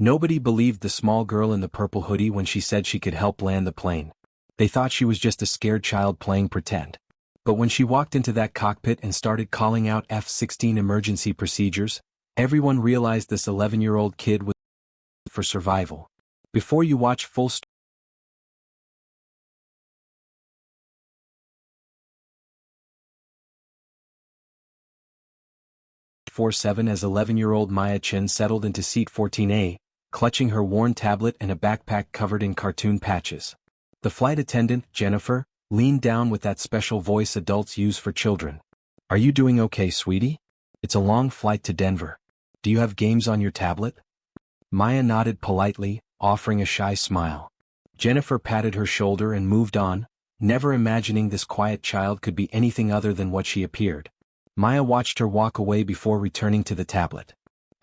Nobody believed the small girl in the purple hoodie when she said she could help land the plane. They thought she was just a scared child playing pretend. But when she walked into that cockpit and started calling out F-16 emergency procedures, everyone realized this 11-year-old kid was for survival. Before you watch full 47 as 11-year-old Maya Chin settled into seat 14A, clutching her worn tablet and a backpack covered in cartoon patches. The flight attendant, Jennifer, leaned down with that special voice adults use for children. "Are you doing okay, sweetie? It's a long flight to Denver. Do you have games on your tablet?" Maya nodded politely, offering a shy smile. Jennifer patted her shoulder and moved on, never imagining this quiet child could be anything other than what she appeared. Maya watched her walk away before returning to the tablet.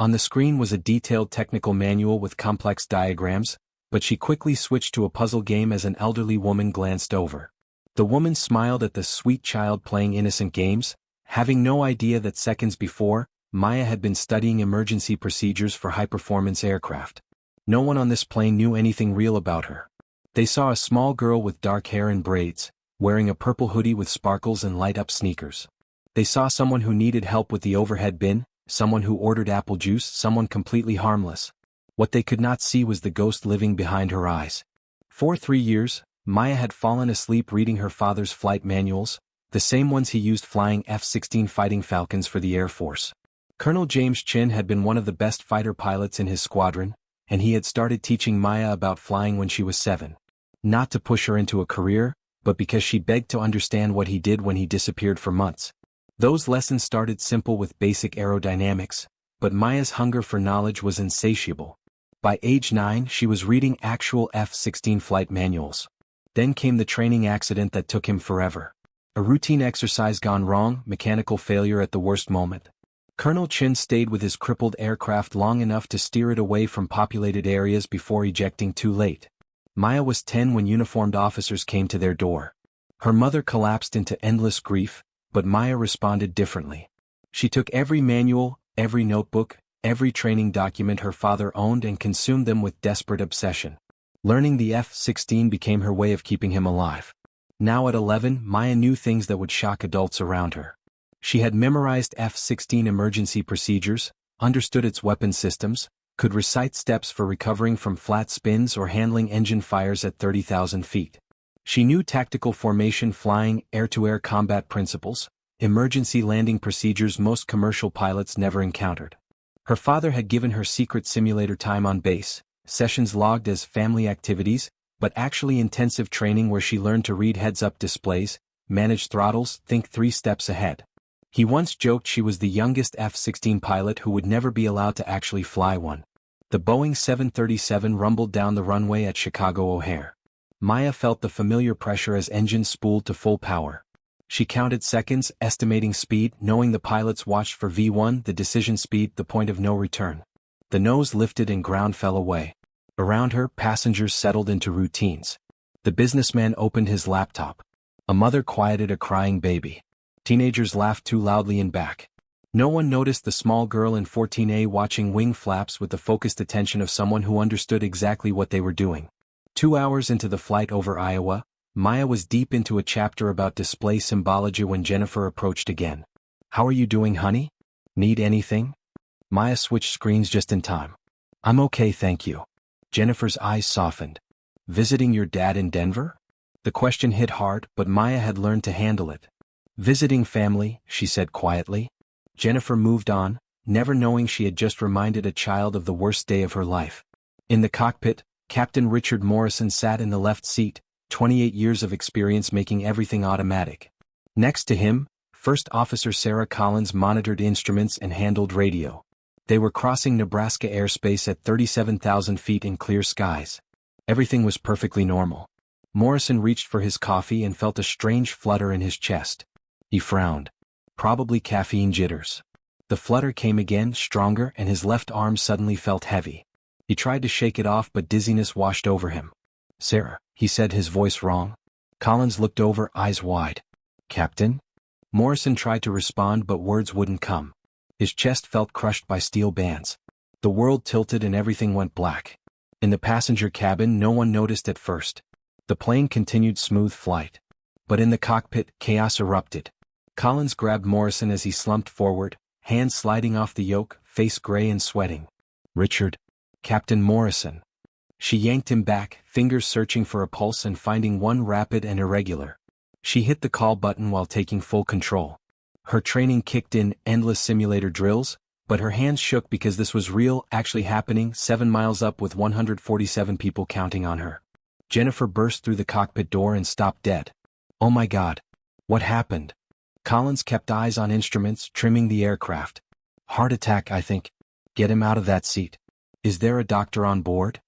On the screen was a detailed technical manual with complex diagrams, but she quickly switched to a puzzle game as an elderly woman glanced over. The woman smiled at the sweet child playing innocent games, having no idea that seconds before, Maya had been studying emergency procedures for high-performance aircraft. No one on this plane knew anything real about her. They saw a small girl with dark hair and braids, wearing a purple hoodie with sparkles and light-up sneakers. They saw someone who needed help with the overhead bin, someone who ordered apple juice, someone completely harmless. What they could not see was the ghost living behind her eyes. For 3 years, Maya had fallen asleep reading her father's flight manuals, the same ones he used flying F-16 Fighting Falcons for the Air Force. Colonel James Chin had been one of the best fighter pilots in his squadron, and he had started teaching Maya about flying when she was 7. Not to push her into a career, but because she begged to understand what he did when he disappeared for months. Those lessons started simple with basic aerodynamics, but Maya's hunger for knowledge was insatiable. By age 9, she was reading actual F-16 flight manuals. Then came the training accident that took him forever. A routine exercise gone wrong, mechanical failure at the worst moment. Colonel Chin stayed with his crippled aircraft long enough to steer it away from populated areas before ejecting too late. Maya was 10 when uniformed officers came to their door. Her mother collapsed into endless grief, but Maya responded differently. She took every manual, every notebook, every training document her father owned and consumed them with desperate obsession. Learning the F-16 became her way of keeping him alive. Now at 11, Maya knew things that would shock adults around her. She had memorized F-16 emergency procedures, understood its weapon systems, could recite steps for recovering from flat spins or handling engine fires at 30,000 feet. She knew tactical formation flying, air-to-air combat principles, emergency landing procedures most commercial pilots never encountered. Her father had given her secret simulator time on base, sessions logged as family activities, but actually intensive training where she learned to read heads-up displays, manage throttles, think 3 steps ahead. He once joked she was the youngest F-16 pilot who would never be allowed to actually fly one. The Boeing 737 rumbled down the runway at Chicago O'Hare. Maya felt the familiar pressure as engines spooled to full power. She counted seconds, estimating speed, knowing the pilots watched for V1, the decision speed, the point of no return. The nose lifted and ground fell away. Around her, passengers settled into routines. The businessman opened his laptop. A mother quieted a crying baby. Teenagers laughed too loudly in back. No one noticed the small girl in 14A watching wing flaps with the focused attention of someone who understood exactly what they were doing. 2 hours into the flight over Iowa, Maya was deep into a chapter about display symbology when Jennifer approached again. "How are you doing, honey? Need anything?" Maya switched screens just in time. "I'm okay, thank you." Jennifer's eyes softened. "Visiting your dad in Denver?" The question hit hard, but Maya had learned to handle it. "Visiting family," she said quietly. Jennifer moved on, never knowing she had just reminded a child of the worst day of her life. In the cockpit, Captain Richard Morrison sat in the left seat, 28 years of experience making everything automatic. Next to him, First Officer Sarah Collins monitored instruments and handled radio. They were crossing Nebraska airspace at 37,000 feet in clear skies. Everything was perfectly normal. Morrison reached for his coffee and felt a strange flutter in his chest. He frowned. Probably caffeine jitters. The flutter came again, stronger, and his left arm suddenly felt heavy. He tried to shake it off, but dizziness washed over him. "Sarah," he said, his voice wrong. Collins looked over, eyes wide. "Captain?" Morrison tried to respond, but words wouldn't come. His chest felt crushed by steel bands. The world tilted and everything went black. In the passenger cabin, no one noticed at first. The plane continued smooth flight. But in the cockpit, chaos erupted. Collins grabbed Morrison as he slumped forward, hands sliding off the yoke, face gray and sweating. "Richard." "Captain Morrison." She yanked him back, fingers searching for a pulse and finding one rapid and irregular. She hit the call button while taking full control. Her training kicked in, endless simulator drills, but her hands shook because this was real, actually happening, 7 miles up with 147 people counting on her. Jennifer burst through the cockpit door and stopped dead. "Oh my God. What happened?" Collins kept eyes on instruments, trimming the aircraft. "Heart attack, I think. Get him out of that seat." "Is there a doctor on board?"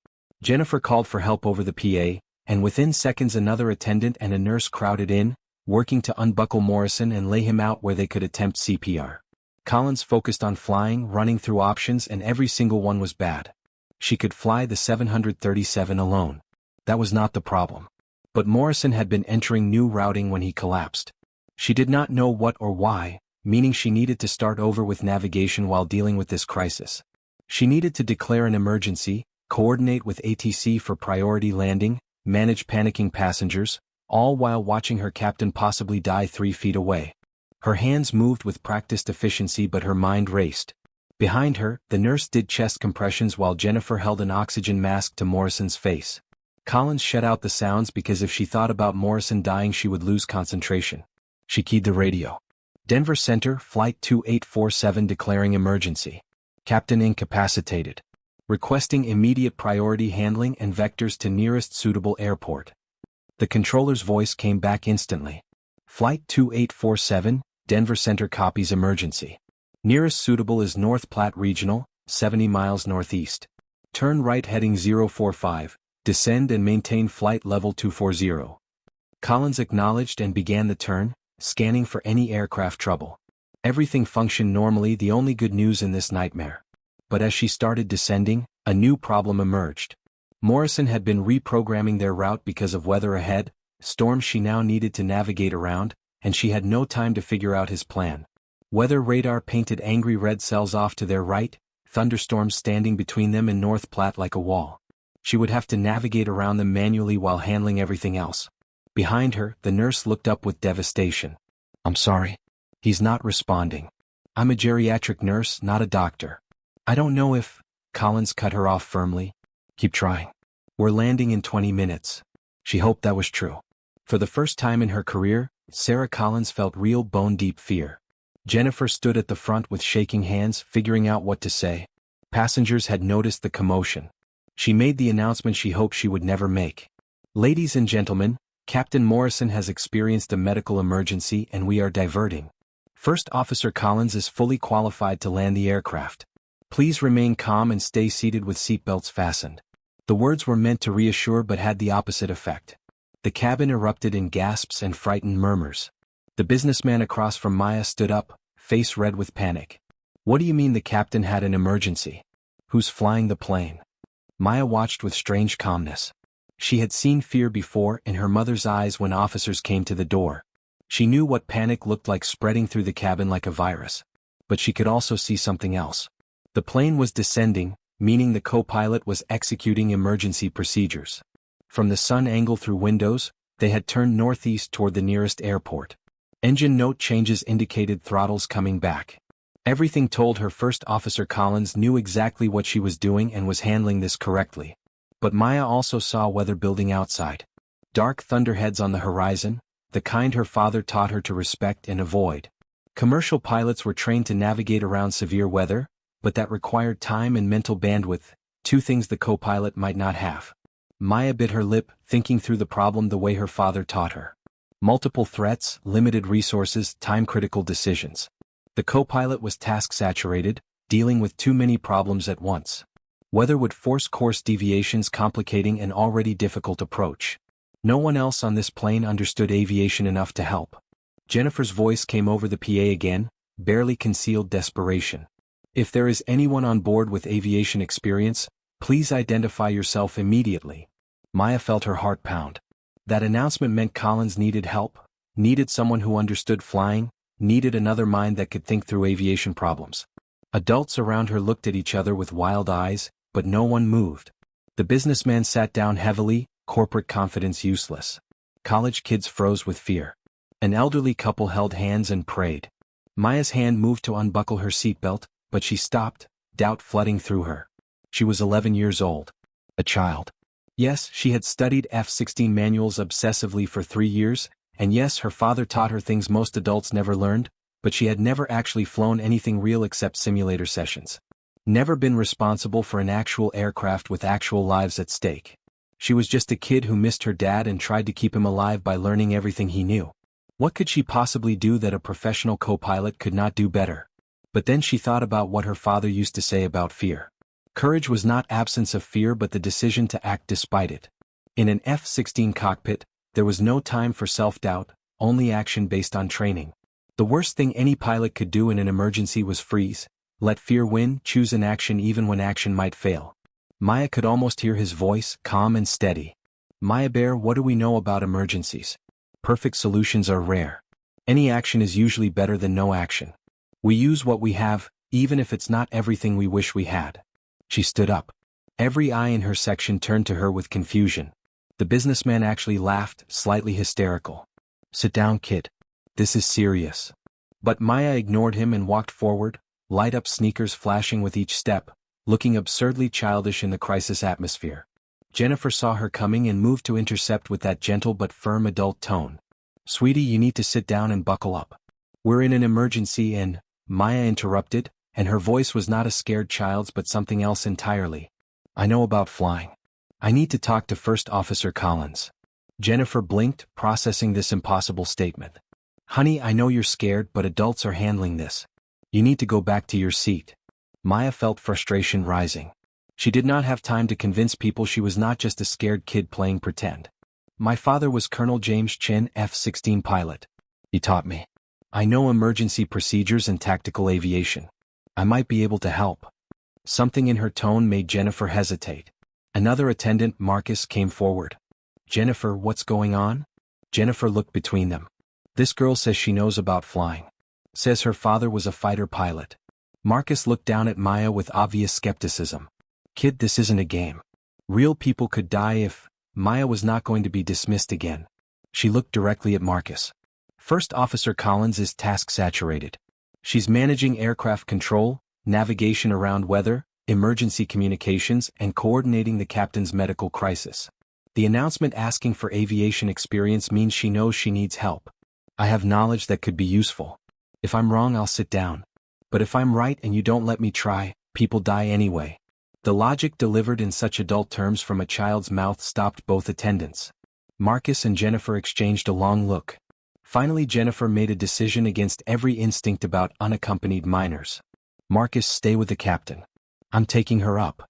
Jennifer called for help over the PA, and within seconds another attendant and a nurse crowded in, working to unbuckle Morrison and lay him out where they could attempt CPR. Collins focused on flying, running through options, and every single one was bad. She could fly the 737 alone. That was not the problem. But Morrison had been entering new routing when he collapsed. She did not know what or why, meaning she needed to start over with navigation while dealing with this crisis. She needed to declare an emergency, coordinate with ATC for priority landing, manage panicking passengers, all while watching her captain possibly die 3 feet away. Her hands moved with practiced efficiency, but her mind raced. Behind her, the nurse did chest compressions while Jennifer held an oxygen mask to Morrison's face. Collins shut out the sounds because if she thought about Morrison dying she would lose concentration. She keyed the radio. "Denver Center, Flight 2847 declaring emergency. Captain incapacitated. Requesting immediate priority handling and vectors to nearest suitable airport." The controller's voice came back instantly. "Flight 2847, Denver Center copies emergency. Nearest suitable is North Platte Regional, 70 miles northeast. Turn right heading 045, descend and maintain flight level 240. Collins acknowledged and began the turn, scanning for any aircraft trouble. Everything functioned normally, the only good news in this nightmare. But as she started descending, a new problem emerged. Morrison had been reprogramming their route because of weather ahead, storms she now needed to navigate around, and she had no time to figure out his plan. Weather radar painted angry red cells off to their right, thunderstorms standing between them and North Platte like a wall. She would have to navigate around them manually while handling everything else. Behind her, the nurse looked up with devastation. "I'm sorry. He's not responding. I'm a geriatric nurse, not a doctor. I don't know if..." Collins cut her off firmly. "Keep trying. We're landing in 20 minutes. She hoped that was true. For the first time in her career, Sarah Collins felt real bone-deep fear. Jennifer stood at the front with shaking hands, figuring out what to say. Passengers had noticed the commotion. She made the announcement she hoped she would never make. "Ladies and gentlemen, Captain Morrison has experienced a medical emergency and we are diverting. First Officer Collins is fully qualified to land the aircraft. Please remain calm and stay seated with seatbelts fastened." The words were meant to reassure but had the opposite effect. The cabin erupted in gasps and frightened murmurs. The businessman across from Maya stood up, face red with panic. "What do you mean the captain had an emergency? Who's flying the plane?" Maya watched with strange calmness. She had seen fear before in her mother's eyes when officers came to the door. She knew what panic looked like spreading through the cabin like a virus. But she could also see something else. The plane was descending, meaning the co-pilot was executing emergency procedures. From the sun angle through windows, they had turned northeast toward the nearest airport. Engine note changes indicated throttles coming back. Everything told her First Officer Collins knew exactly what she was doing and was handling this correctly. But Maya also saw weather building outside. Dark thunderheads on the horizon, the kind her father taught her to respect and avoid. Commercial pilots were trained to navigate around severe weather, but that required time and mental bandwidth, two things the co-pilot might not have. Maya bit her lip, thinking through the problem the way her father taught her. Multiple threats, limited resources, time-critical decisions. The co-pilot was task-saturated, dealing with too many problems at once. Weather would force course deviations, complicating an already difficult approach. No one else on this plane understood aviation enough to help. Jennifer's voice came over the PA again, barely concealed desperation. "If there is anyone on board with aviation experience, please identify yourself immediately." Maya felt her heart pound. That announcement meant Collins needed help, needed someone who understood flying, needed another mind that could think through aviation problems. Adults around her looked at each other with wild eyes, but no one moved. The businessman sat down heavily, corporate confidence useless. College kids froze with fear. An elderly couple held hands and prayed. Maya's hand moved to unbuckle her seatbelt, but she stopped, doubt flooding through her. She was 11 years old. A child. Yes, she had studied F-16 manuals obsessively for 3 years, and yes, her father taught her things most adults never learned, but she had never actually flown anything real except simulator sessions. Never been responsible for an actual aircraft with actual lives at stake. She was just a kid who missed her dad and tried to keep him alive by learning everything he knew. What could she possibly do that a professional co-pilot could not do better? But then she thought about what her father used to say about fear. Courage was not absence of fear but the decision to act despite it. In an F-16 cockpit, there was no time for self-doubt, only action based on training. The worst thing any pilot could do in an emergency was freeze, let fear win, choose an action even when action might fail. Maya could almost hear his voice, calm and steady. Maya Bear, what do we know about emergencies? Perfect solutions are rare. Any action is usually better than no action. We use what we have, even if it's not everything we wish we had. She stood up. Every eye in her section turned to her with confusion. The businessman actually laughed, slightly hysterical. Sit down, kid. This is serious. But Maya ignored him and walked forward, light-up sneakers flashing with each step, looking absurdly childish in the crisis atmosphere. Jennifer saw her coming and moved to intercept with that gentle but firm adult tone. Sweetie, you need to sit down and buckle up. We're in an emergency and, Maya interrupted, and her voice was not a scared child's but something else entirely. I know about flying. I need to talk to First Officer Collins. Jennifer blinked, processing this impossible statement. Honey, I know you're scared but adults are handling this. You need to go back to your seat. Maya felt frustration rising. She did not have time to convince people she was not just a scared kid playing pretend. My father was Colonel James Chin, F-16 pilot. He taught me. I know emergency procedures and tactical aviation. I might be able to help. Something in her tone made Jennifer hesitate. Another attendant, Marcus, came forward. Jennifer, what's going on? Jennifer looked between them. This girl says she knows about flying. Says her father was a fighter pilot. Marcus looked down at Maya with obvious skepticism. Kid, this isn't a game. Real people could die if... Maya was not going to be dismissed again. She looked directly at Marcus. First Officer Collins is task-saturated. She's managing aircraft control, navigation around weather, emergency communications, and coordinating the captain's medical crisis. The announcement asking for aviation experience means she knows she needs help. I have knowledge that could be useful. If I'm wrong, I'll sit down. But if I'm right and you don't let me try, people die anyway. The logic delivered in such adult terms from a child's mouth stopped both attendants. Marcus and Jennifer exchanged a long look. Finally, Jennifer made a decision against every instinct about unaccompanied minors. Marcus, stay with the captain. I'm taking her up.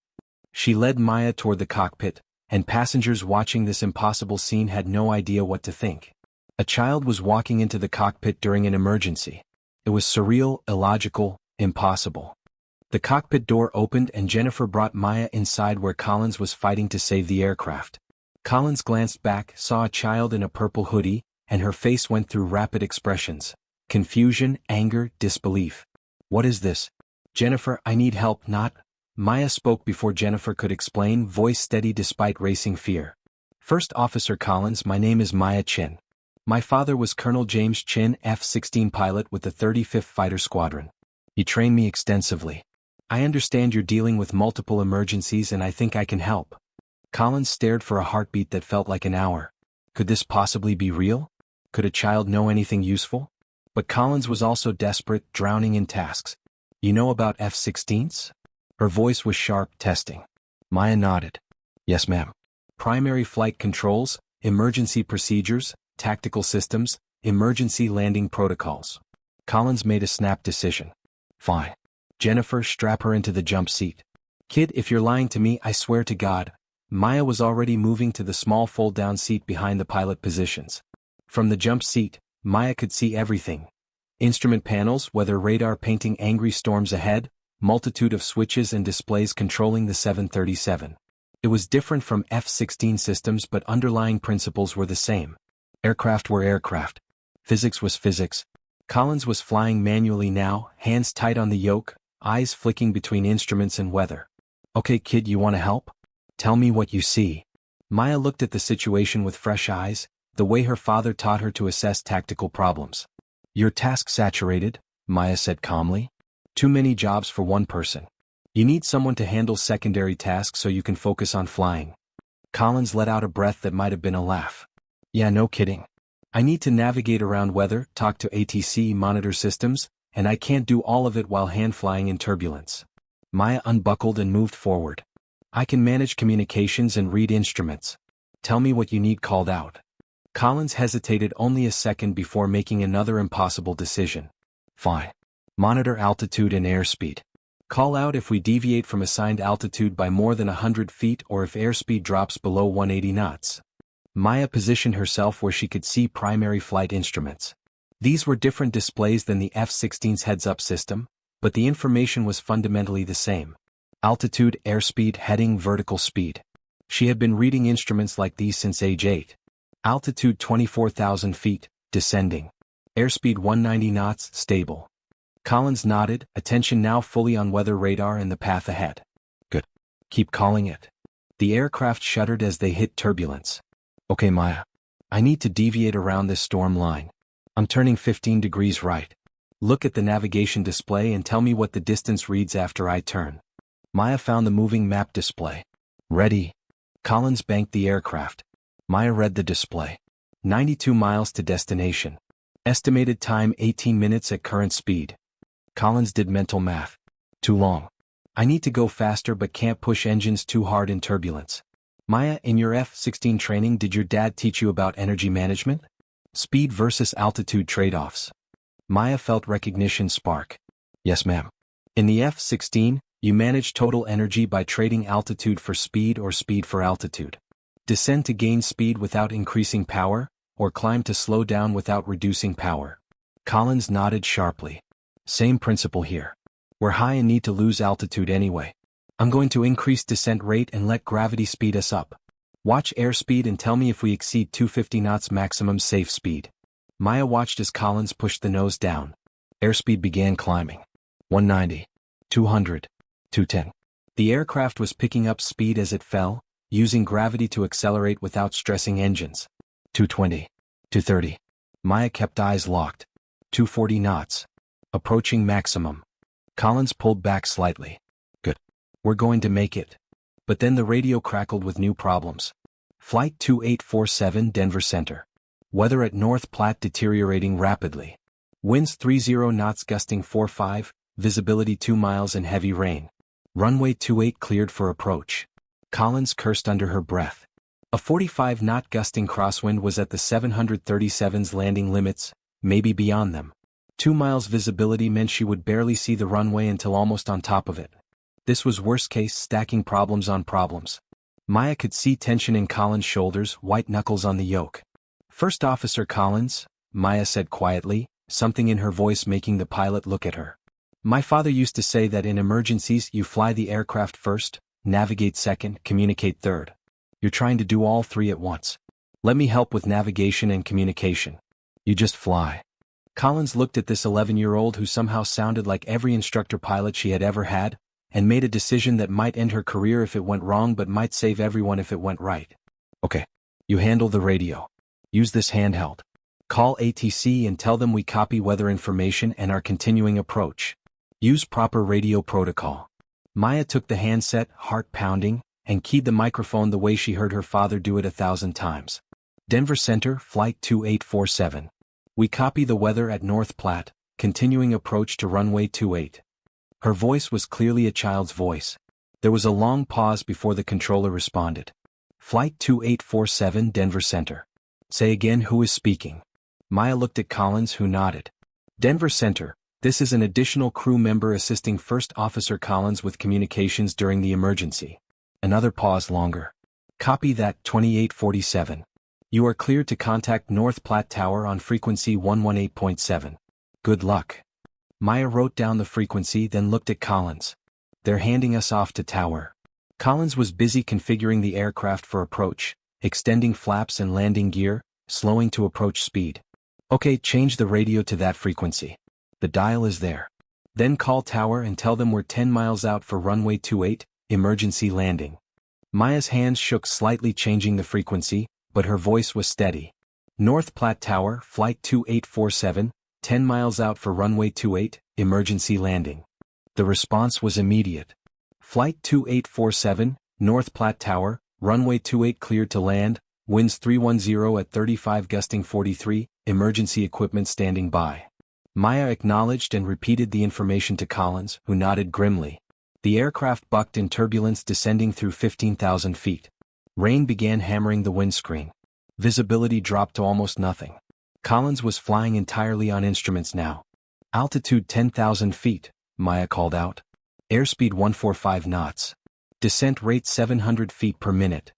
She led Maya toward the cockpit, and passengers watching this impossible scene had no idea what to think. A child was walking into the cockpit during an emergency. It was surreal, illogical, impossible. The cockpit door opened and Jennifer brought Maya inside where Collins was fighting to save the aircraft. Collins glanced back, saw a child in a purple hoodie, and her face went through rapid expressions. Confusion, anger, disbelief. What is this? Jennifer, I need help, not... Maya spoke before Jennifer could explain, voice steady despite racing fear. First Officer Collins, my name is Maya Chin. My father was Colonel James Chin, F-16 pilot with the 35th Fighter Squadron. He trained me extensively. I understand you're dealing with multiple emergencies and I think I can help. Collins stared for a heartbeat that felt like an hour. Could this possibly be real? Could a child know anything useful? But Collins was also desperate, drowning in tasks. You know about F-16s? Her voice was sharp, testing. Maya nodded. Yes, ma'am. Primary flight controls, emergency procedures, tactical systems, emergency landing protocols. Collins made a snap decision. Fine. Jennifer, strap her into the jump seat. Kid, if you're lying to me, I swear to God. Maya was already moving to the small fold-down seat behind the pilot positions. From the jump seat, Maya could see everything. Instrument panels, weather radar painting angry storms ahead, multitude of switches and displays controlling the 737. It was different from F-16 systems but underlying principles were the same. Aircraft were aircraft. Physics was physics. Collins was flying manually now, hands tight on the yoke, eyes flicking between instruments and weather. Okay kid, you wanna help? Tell me what you see. Maya looked at the situation with fresh eyes, the way her father taught her to assess tactical problems. You're task saturated, Maya said calmly. Too many jobs for one person. You need someone to handle secondary tasks so you can focus on flying. Collins let out a breath that might have been a laugh. Yeah, no kidding. I need to navigate around weather, talk to ATC monitor systems, and I can't do all of it while hand flying in turbulence. Maya unbuckled and moved forward. I can manage communications and read instruments. Tell me what you need called out. Collins hesitated only a second before making another impossible decision. Fine. Monitor altitude and airspeed. Call out if we deviate from assigned altitude by more than 100 feet or if airspeed drops below 180 knots. Maya positioned herself where she could see primary flight instruments. These were different displays than the F-16's heads-up system, but the information was fundamentally the same. Altitude, airspeed, heading, vertical speed. She had been reading instruments like these since age 8. Altitude 24,000 feet, descending. Airspeed 190 knots, stable. Collins nodded, attention now fully on weather radar and the path ahead. Good. Keep calling it. The aircraft shuddered as they hit turbulence. Okay Maya. I need to deviate around this storm line. I'm turning 15 degrees right. Look at the navigation display and tell me what the distance reads after I turn. Maya found the moving map display. Ready. Collins banked the aircraft. Maya read the display. 92 miles to destination. Estimated time 18 minutes at current speed. Collins did mental math. Too long. I need to go faster but can't push engines too hard in turbulence. Maya, in your F-16 training did your dad teach you about energy management? Speed versus altitude trade-offs. Maya felt recognition spark. Yes ma'am. In the F-16, you manage total energy by trading altitude for speed or speed for altitude. Descend to gain speed without increasing power, or climb to slow down without reducing power. Collins nodded sharply. Same principle here. We're high and need to lose altitude anyway. I'm going to increase descent rate and let gravity speed us up. Watch airspeed and tell me if we exceed 250 knots maximum safe speed. Maya watched as Collins pushed the nose down. Airspeed began climbing. 190. 200. 210. The aircraft was picking up speed as it fell, using gravity to accelerate without stressing engines. 220. 230. Maya kept eyes locked. 240 knots. Approaching maximum. Collins pulled back slightly. Good. We're going to make it. But then the radio crackled with new problems. Flight 2847 Denver Center. Weather at North Platte deteriorating rapidly. Winds 30 knots gusting 45, visibility 2 miles and heavy rain. Runway 28 cleared for approach. Collins cursed under her breath. A 45-knot gusting crosswind was at the 737's landing limits, maybe beyond them. 2 miles visibility meant she would barely see the runway until almost on top of it. This was worst-case stacking problems on problems. Maya could see tension in Collins' shoulders, white knuckles on the yoke. First Officer Collins, Maya said quietly, something in her voice making the pilot look at her. My father used to say that in emergencies you fly the aircraft first, navigate second, communicate third. You're trying to do all three at once. Let me help with navigation and communication. You just fly. Collins looked at this 11-year-old who somehow sounded like every instructor pilot she had ever had, and made a decision that might end her career if it went wrong but might save everyone if it went right. Okay. You handle the radio. Use this handheld. Call ATC and tell them we copy weather information and our continuing approach. Use proper radio protocol. Maya took the handset, heart pounding, and keyed the microphone the way she heard her father do it 1,000 times. Denver Center, Flight 2847. We copy the weather at North Platte, continuing approach to runway 28. Her voice was clearly a child's voice. There was a long pause before the controller responded. Flight 2847 Denver Center. Say again who is speaking. Maya looked at Collins who nodded. Denver Center, this is an additional crew member assisting First Officer Collins with communications during the emergency. Another pause longer. Copy that 2847. You are cleared to contact North Platte Tower on frequency 118.7. Good luck. Maya wrote down the frequency then looked at Collins. They're handing us off to tower. Collins was busy configuring the aircraft for approach, extending flaps and landing gear, slowing to approach speed. Okay, change the radio to that frequency. The dial is there. Then call tower and tell them we're 10 miles out for runway 28, emergency landing. Maya's hands shook slightly, changing the frequency, but her voice was steady. North Platte Tower, flight 2847, 10 miles out for runway 28, emergency landing. The response was immediate. Flight 2847, North Platte Tower, runway 28 cleared to land, winds 310 at 35 gusting 43, emergency equipment standing by. Maya acknowledged and repeated the information to Collins, who nodded grimly. The aircraft bucked in turbulence, descending through 15,000 feet. Rain began hammering the windscreen. Visibility dropped to almost nothing. Collins was flying entirely on instruments now. Altitude 10,000 feet, Maya called out. Airspeed 145 knots. Descent rate 700 feet per minute.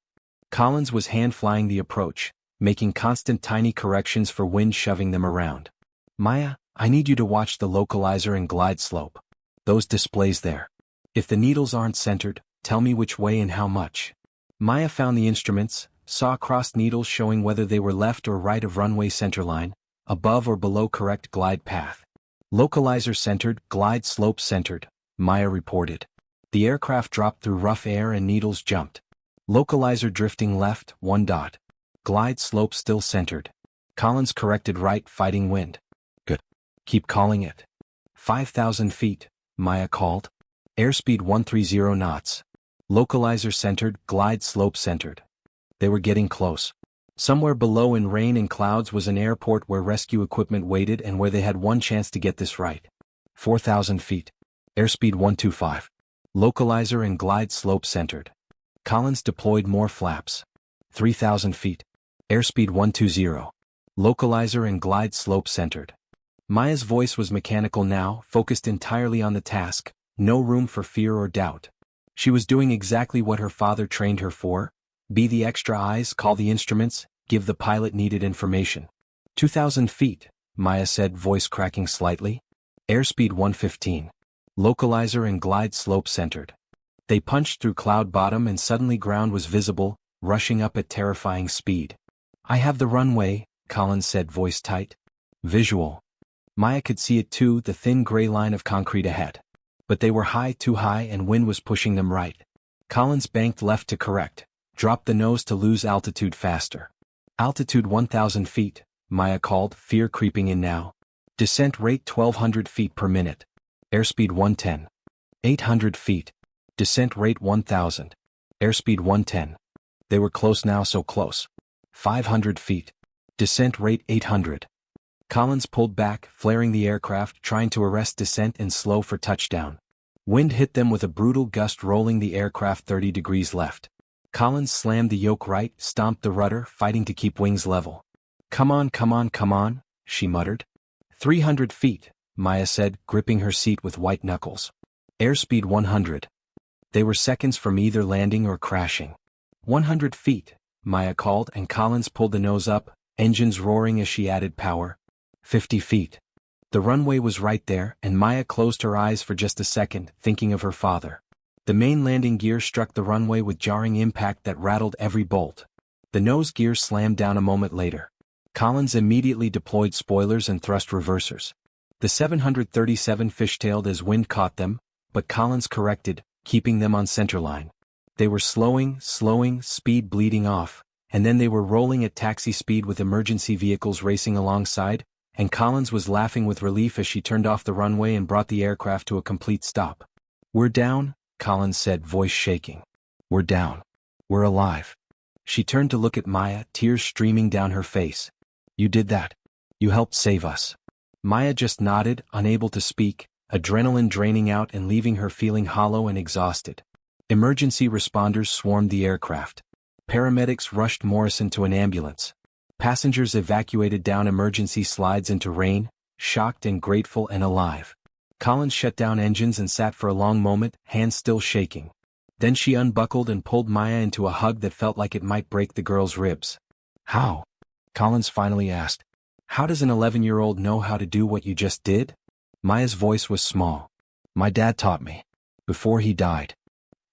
Collins was hand-flying the approach, making constant tiny corrections for wind shoving them around. Maya, I need you to watch the localizer and glide slope. Those displays there. If the needles aren't centered, tell me which way and how much. Maya found the instruments, saw crossed needles showing whether they were left or right of runway centerline, above or below correct glide path. Localizer centered, glide slope centered, Maya reported. The aircraft dropped through rough air and needles jumped. Localizer drifting left, 1 dot. Glide slope still centered. Collins corrected right, fighting wind. Good. Keep calling it. 5,000 feet, Maya called. Airspeed 130 knots. Localizer centered, glide slope centered. They were getting close. Somewhere below in rain and clouds was an airport where rescue equipment waited and where they had one chance to get this right. 4,000 feet. Airspeed 125. Localizer and glide slope centered. Collins deployed more flaps. 3,000 feet. Airspeed 120. Localizer and glide slope centered. Maya's voice was mechanical now, focused entirely on the task, no room for fear or doubt. She was doing exactly what her father trained her for. Be the extra eyes, call the instruments, give the pilot needed information. 2,000 feet, Maya said, voice cracking slightly. Airspeed 115. Localizer and glide slope centered. They punched through cloud bottom and suddenly ground was visible, rushing up at terrifying speed. I have the runway, Collins said, voice tight. Visual. Maya could see it too, the thin gray line of concrete ahead. But they were high, too high, and wind was pushing them right. Collins banked left to correct, dropped the nose to lose altitude faster. Altitude 1,000 feet, Maya called, fear creeping in now. Descent rate 1,200 feet per minute. Airspeed 110. 800 feet. Descent rate 1,000. Airspeed 110. They were close now, so close. 500 feet. Descent rate 800. Collins pulled back, flaring the aircraft, trying to arrest descent and slow for touchdown. Wind hit them with a brutal gust, rolling the aircraft 30 degrees left. Collins slammed the yoke right, stomped the rudder, fighting to keep wings level. Come on, come on, come on, she muttered. 300 feet, Maya said, gripping her seat with white knuckles. Airspeed 100. They were seconds from either landing or crashing. 100 feet, Maya called, and Collins pulled the nose up, engines roaring as she added power. 50 feet. The runway was right there, and Maya closed her eyes for just a second, thinking of her father. The main landing gear struck the runway with jarring impact that rattled every bolt. The nose gear slammed down a moment later. Collins immediately deployed spoilers and thrust reversers. The 737 fishtailed as wind caught them, but Collins corrected, keeping them on centerline. They were slowing, speed bleeding off, and then they were rolling at taxi speed with emergency vehicles racing alongside, and Collins was laughing with relief as she turned off the runway and brought the aircraft to a complete stop. We're down, Collins said, voice shaking. We're down. We're alive. She turned to look at Maya, tears streaming down her face. You did that. You helped save us. Maya just nodded, unable to speak, adrenaline draining out and leaving her feeling hollow and exhausted. Emergency responders swarmed the aircraft. Paramedics rushed Morrison to an ambulance. Passengers evacuated down emergency slides into rain, shocked and grateful and alive. Collins shut down engines and sat for a long moment, hands still shaking. Then she unbuckled and pulled Maya into a hug that felt like it might break the girl's ribs. How? Collins finally asked. How does an 11-year-old know how to do what you just did? Maya's voice was small. My dad taught me. Before he died.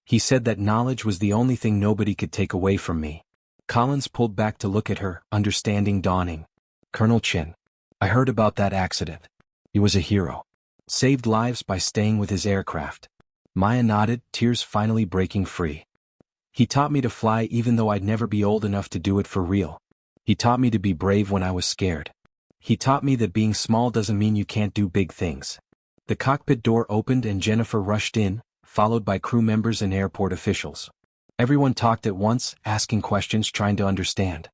He said that knowledge was the only thing nobody could take away from me. Collins pulled back to look at her, understanding dawning. Colonel Chin. I heard about that accident. He was a hero. Saved lives by staying with his aircraft. Maya nodded, tears finally breaking free. He taught me to fly even though I'd never be old enough to do it for real. He taught me to be brave when I was scared. He taught me that being small doesn't mean you can't do big things. The cockpit door opened and Jennifer rushed in, followed by crew members and airport officials. Everyone talked at once, asking questions, trying to understand.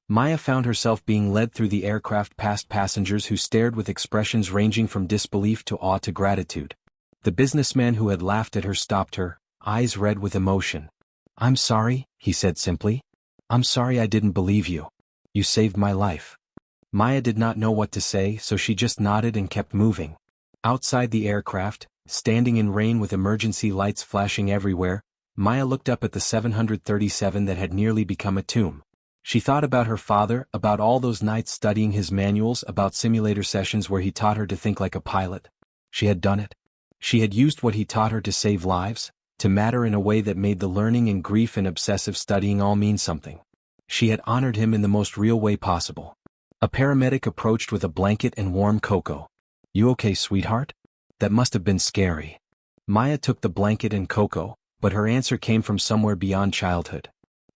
Maya found herself being led through the aircraft past passengers who stared with expressions ranging from disbelief to awe to gratitude. The businessman who had laughed at her stopped her, eyes red with emotion. "I'm sorry," he said simply. "I'm sorry I didn't believe you. You saved my life." Maya did not know what to say, so she just nodded and kept moving. Outside the aircraft, standing in rain with emergency lights flashing everywhere, Maya looked up at the 737 that had nearly become a tomb. She thought about her father, about all those nights studying his manuals, about simulator sessions where he taught her to think like a pilot. She had done it. She had used what he taught her to save lives, to matter in a way that made the learning and grief and obsessive studying all mean something. She had honored him in the most real way possible. A paramedic approached with a blanket and warm cocoa. "You okay, sweetheart?" That must have been scary. Maya took the blanket and cocoa, but her answer came from somewhere beyond childhood.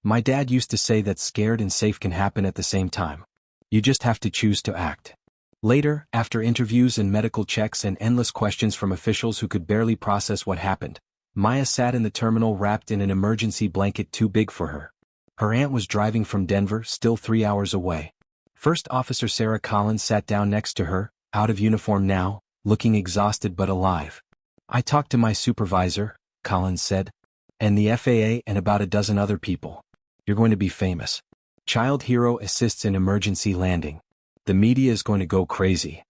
"My dad used to say that scared and safe can happen at the same time. You just have to choose to act." Later, after interviews and medical checks and endless questions from officials who could barely process what happened, Maya sat in the terminal wrapped in an emergency blanket too big for her. Her aunt was driving from Denver, still 3 hours away. First Officer Sarah Collins sat down next to her, out of uniform now, looking exhausted but alive. "I talked to my supervisor," Collins said, "and the FAA and about a dozen other people. You're going to be famous. Child hero assists in emergency landing. The media is going to go crazy."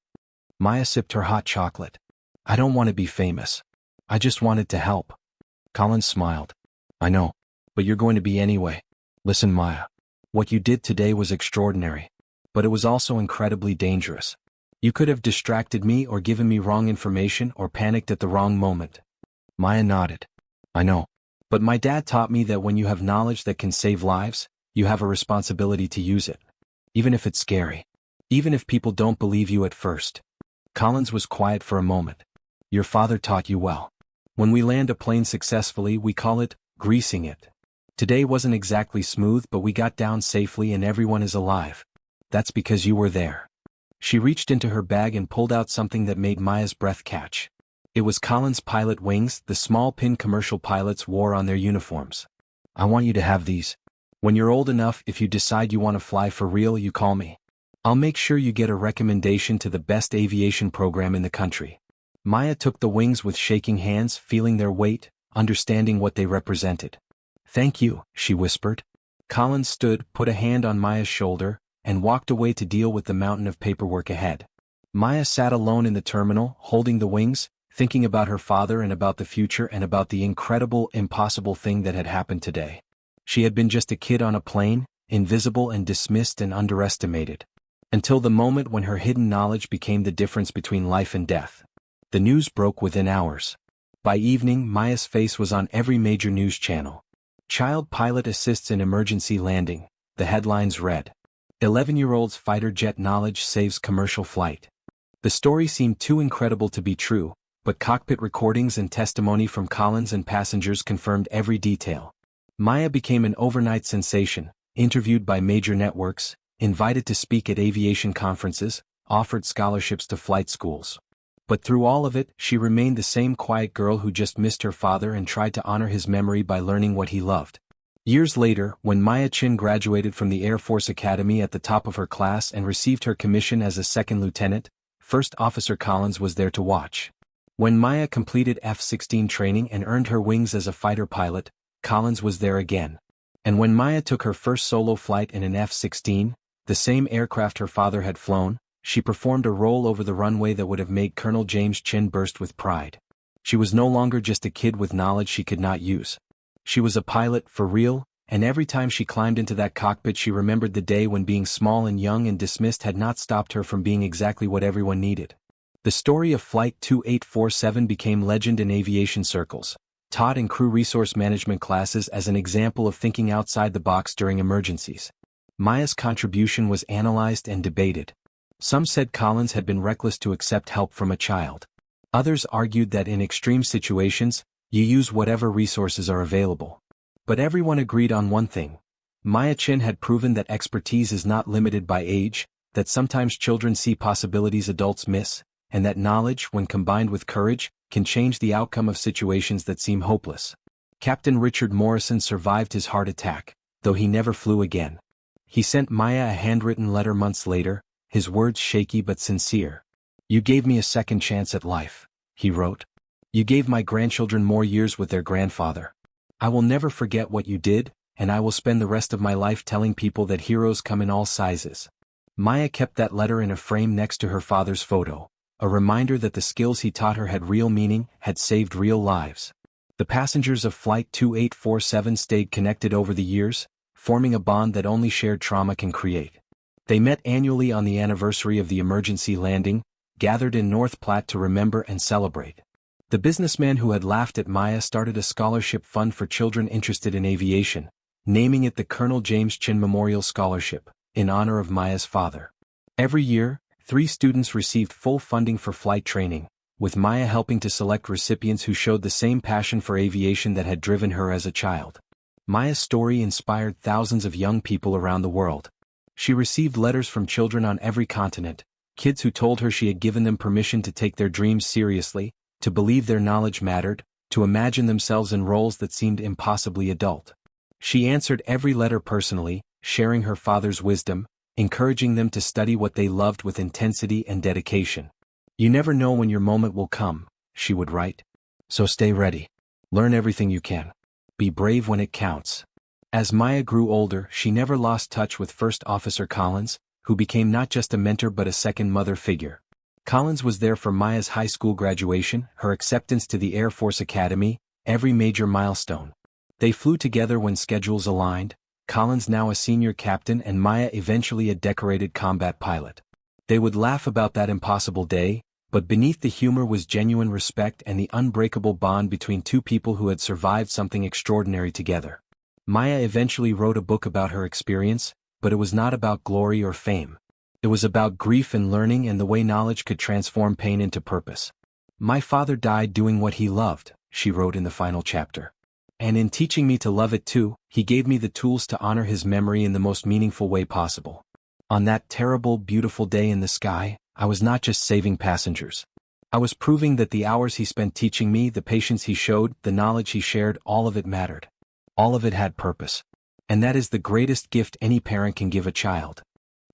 Maya sipped her hot chocolate. "I don't want to be famous. I just wanted to help." Collins smiled. "I know. But you're going to be anyway. Listen, Maya. What you did today was extraordinary. But it was also incredibly dangerous. You could have distracted me or given me wrong information or panicked at the wrong moment." Maya nodded. "I know. But my dad taught me that when you have knowledge that can save lives, you have a responsibility to use it. Even if it's scary. Even if people don't believe you at first." Collins was quiet for a moment. "Your father taught you well. When we land a plane successfully, we call it greasing it. Today wasn't exactly smooth, but we got down safely and everyone is alive. That's because you were there." She reached into her bag and pulled out something that made Maya's breath catch. It was Collins' pilot wings, the small pin commercial pilots wore on their uniforms. "I want you to have these. When you're old enough, if you decide you want to fly for real, you call me. I'll make sure you get a recommendation to the best aviation program in the country." Maya took the wings with shaking hands, feeling their weight, understanding what they represented. "Thank you," she whispered. Collins stood, put a hand on Maya's shoulder, and walked away to deal with the mountain of paperwork ahead. Maya sat alone in the terminal, holding the wings, thinking about her father and about the future and about the incredible, impossible thing that had happened today. She had been just a kid on a plane, invisible and dismissed and underestimated. Until the moment when her hidden knowledge became the difference between life and death. The news broke within hours. By evening, Maya's face was on every major news channel. "Child pilot assists in emergency landing," the headlines read. 11-year-old's fighter jet knowledge saves commercial flight. The story seemed too incredible to be true, but cockpit recordings and testimony from Collins and passengers confirmed every detail. Maya became an overnight sensation, interviewed by major networks, invited to speak at aviation conferences, offered scholarships to flight schools. But through all of it, she remained the same quiet girl who just missed her father and tried to honor his memory by learning what he loved. Years later, when Maya Chin graduated from the Air Force Academy at the top of her class and received her commission as a second lieutenant, First Officer Collins was there to watch. When Maya completed F-16 training and earned her wings as a fighter pilot, Collins was there again. And when Maya took her first solo flight in an F-16, the same aircraft her father had flown, she performed a roll over the runway that would have made Colonel James Chin burst with pride. She was no longer just a kid with knowledge she could not use. She was a pilot, for real, and every time she climbed into that cockpit she remembered the day when being small and young and dismissed had not stopped her from being exactly what everyone needed. The story of Flight 2847 became legend in aviation circles, taught in crew resource management classes as an example of thinking outside the box during emergencies. Maya's contribution was analyzed and debated. Some said Collins had been reckless to accept help from a child. Others argued that in extreme situations, you use whatever resources are available. But everyone agreed on one thing. Maya Chin had proven that expertise is not limited by age, that sometimes children see possibilities adults miss, and that knowledge, when combined with courage, can change the outcome of situations that seem hopeless. Captain Richard Morrison survived his heart attack, though he never flew again. He sent Maya a handwritten letter months later, his words shaky but sincere. "You gave me a second chance at life," he wrote. "You gave my grandchildren more years with their grandfather. I will never forget what you did, and I will spend the rest of my life telling people that heroes come in all sizes." Maya kept that letter in a frame next to her father's photo, a reminder that the skills he taught her had real meaning, had saved real lives. The passengers of Flight 2847 stayed connected over the years, forming a bond that only shared trauma can create. They met annually on the anniversary of the emergency landing, gathered in North Platte to remember and celebrate. The businessman who had laughed at Maya started a scholarship fund for children interested in aviation, naming it the Colonel James Chin Memorial Scholarship, in honor of Maya's father. Every year, 3 students received full funding for flight training, with Maya helping to select recipients who showed the same passion for aviation that had driven her as a child. Maya's story inspired thousands of young people around the world. She received letters from children on every continent, kids who told her she had given them permission to take their dreams seriously, to believe their knowledge mattered, to imagine themselves in roles that seemed impossibly adult. She answered every letter personally, sharing her father's wisdom, encouraging them to study what they loved with intensity and dedication. "You never know when your moment will come," she would write. "So stay ready. Learn everything you can. Be brave when it counts." As Maya grew older, she never lost touch with First Officer Collins, who became not just a mentor but a second mother figure. Collins was there for Maya's high school graduation, her acceptance to the Air Force Academy, every major milestone. They flew together when schedules aligned, Collins now a senior captain and Maya eventually a decorated combat pilot. They would laugh about that impossible day, but beneath the humor was genuine respect and the unbreakable bond between two people who had survived something extraordinary together. Maya eventually wrote a book about her experience, but it was not about glory or fame. It was about grief and learning and the way knowledge could transform pain into purpose. "My father died doing what he loved," she wrote in the final chapter. "And in teaching me to love it too, he gave me the tools to honor his memory in the most meaningful way possible. On that terrible, beautiful day in the sky, I was not just saving passengers. I was proving that the hours he spent teaching me, the patience he showed, the knowledge he shared, all of it mattered. All of it had purpose. And that is the greatest gift any parent can give a child."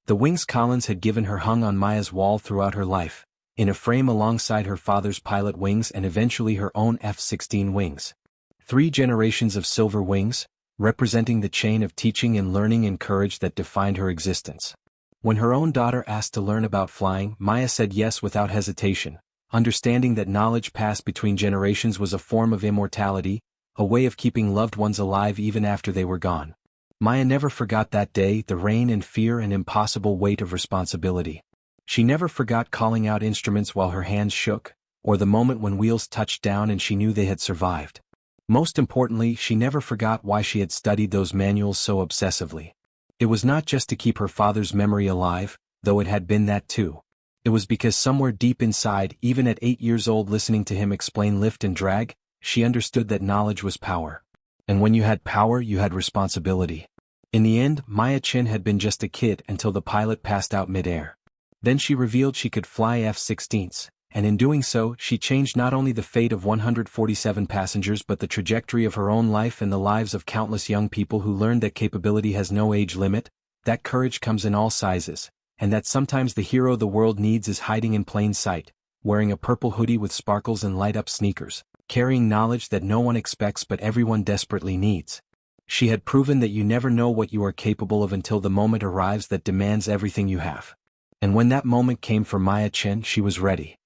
The wings Collins had given her hung on Maya's wall throughout her life, in a frame alongside her father's pilot wings and eventually her own F-16 wings. 3 generations of silver wings, representing the chain of teaching and learning and courage that defined her existence. When her own daughter asked to learn about flying, Maya said yes without hesitation, understanding that knowledge passed between generations was a form of immortality, a way of keeping loved ones alive even after they were gone. Maya never forgot that day, the rain and fear and impossible weight of responsibility. She never forgot calling out instruments while her hands shook, or the moment when wheels touched down and she knew they had survived. Most importantly, she never forgot why she had studied those manuals so obsessively. It was not just to keep her father's memory alive, though it had been that too. It was because somewhere deep inside, even at 8 years old listening to him explain lift and drag, she understood that knowledge was power. And when you had power, you had responsibility. In the end, Maya Chin had been just a kid until the pilot passed out mid-air. Then she revealed she could fly F-16s, and in doing so, she changed not only the fate of 147 passengers but the trajectory of her own life and the lives of countless young people who learned that capability has no age limit, that courage comes in all sizes, and that sometimes the hero the world needs is hiding in plain sight, wearing a purple hoodie with sparkles and light-up sneakers, carrying knowledge that no one expects but everyone desperately needs. She had proven that you never know what you are capable of until the moment arrives that demands everything you have. And when that moment came for Maya Chin, she was ready.